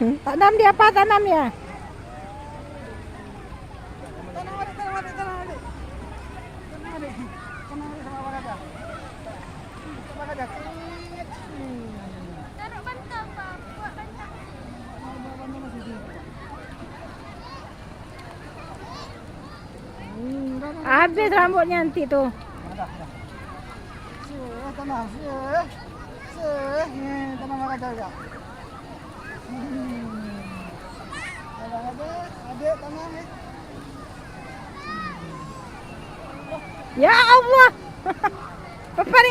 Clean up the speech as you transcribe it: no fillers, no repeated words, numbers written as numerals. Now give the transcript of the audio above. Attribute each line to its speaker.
Speaker 1: Tanam dia apa tanamnya?
Speaker 2: Tanam adik. Tanam adik sama Abang Raja. Abang Raja.
Speaker 3: Taruh bantal, Pak. Buat bantal.
Speaker 1: Habis rambutnya nanti tuh.
Speaker 2: Tanam. Tanam Abang Raja juga. Adik tanam ni.
Speaker 1: Ya Allah. Apa ni?